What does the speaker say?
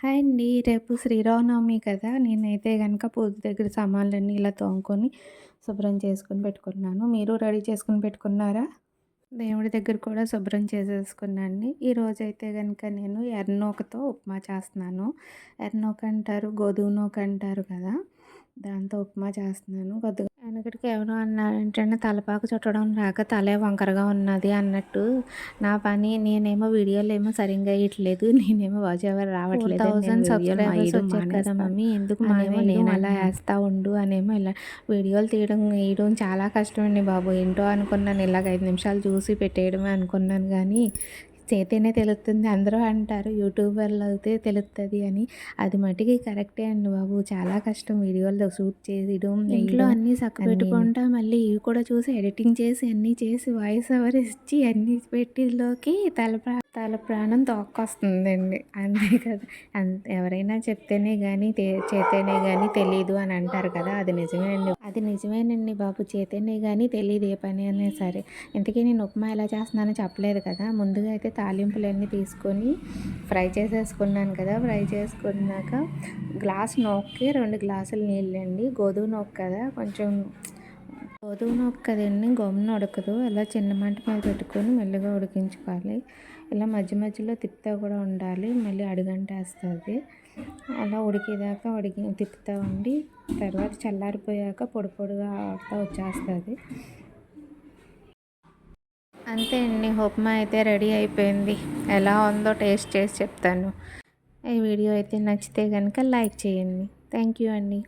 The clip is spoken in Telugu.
హాయ్ అండి. రేపు శ్రీరామనవమి కదా! నేనైతే గనక పూజ దగ్గర సామాన్లన్నీ ఇలా తోముకొని, శుభ్రం చేసుకొని పెట్టుకున్నాను. మీరు రెడీ చేసుకొని పెట్టుకున్నారా? దేవుడి దగ్గర కూడా శుభ్రం చేసేసుకున్నానండి. ఈరోజైతే గనక నేను ఎర్రనూకతో ఉప్మా చేస్తున్నాను. ఎర్రనూక అంటారు, గోధుమ నూక అంటారు కదా! దాంతో ఉప్మా చేస్తున్నాను. కొద్దిగా వెనకటికి ఎవరో అన్నారేంటంటే తలపాకు చుట్టడం రాక తలే వంకరగా ఉన్నది అన్నట్టు నా పని. నేనేమో వీడియోలేమో సరింగా ఎయట్లేదు. నేనేమో వాయిస్ ఓవర్ రావట్లేదు. 4000 సబ్స్క్రైబర్స్ వచ్చారు కదా మమ్మీ, ఎందుకు నేను అలా ఏస్తా ఉండు అనేమో ఇలా వీడియోలు ఎయడం చాలా కష్టమండి బాబు. ఏంటో అనుకున్నాను, ఇలాగ 5 నిమిషాలు చూసి పెట్టేయడమే అనుకున్నాను కానీ చేస్తేనే తెలుస్తుంది. అందరూ అంటారు యూట్యూబర్లు అయితే తెలుస్తుంది అని. అది మటికి కరెక్టే అండి బాబు. చాలా కష్టం వీడియోలు షూట్ చేయడం, ఇంట్లో అన్నీ చక్కబెట్టుకుంటా మళ్ళీ ఇవి కూడా చూసి ఎడిటింగ్ చేసి అన్నీ చేసి వాయిస్ ఓవర్ ఇచ్చి అన్నీ పెట్టిలోకి తల ప్రాణం తోక్కొస్తుందండి. అంతే కదా! ఎవరైనా చెప్తేనే కానీ చేతేనే కానీ తెలీదు అని అంటారు కదా! అది నిజమేనండి బాబు. చేతేనే కానీ తెలీదు ఏ పని అయినా సరే. ఇంతకీ నేను ఉప్మా ఎలా చేస్తున్నానో చెప్పలేదు కదా! ముందుగా అయితే తాలింపులన్నీ తీసుకొని ఫ్రై చేసేసుకున్నాను కదా! ఫ్రై చేసుకున్నాక గ్లాస్ నూకకి 2 గ్లాసులు నీళ్ళండి. గోధుమ నూక కదా, కొంచెం గోధుమ నూక కదండి, గమ్మున ఉడకదు. అలా చిన్న మంట మీద పెట్టుకొని మెల్లగా ఉడికించుకోవాలి. ఇలా మధ్య మధ్యలో తిప్పుతూ కూడా ఉండాలి, మళ్ళీ అడుగంటేస్తుంది. అలా ఉడికేదాకా తిప్పుతూ ఉండి తర్వాత చల్లారిపోయాక పొడి పొడిగా ఆడుతూ వచ్చేస్తుంది. అంతే అండి, ఉప్మా అయితే రెడీ అయిపోయింది. ఎలా ఉందో టేస్ట్ చేసి చెప్తాను. ఈ వీడియో అయితే నచ్చితే కనుక లైక్ చేయండి. థ్యాంక్ యూ అండి.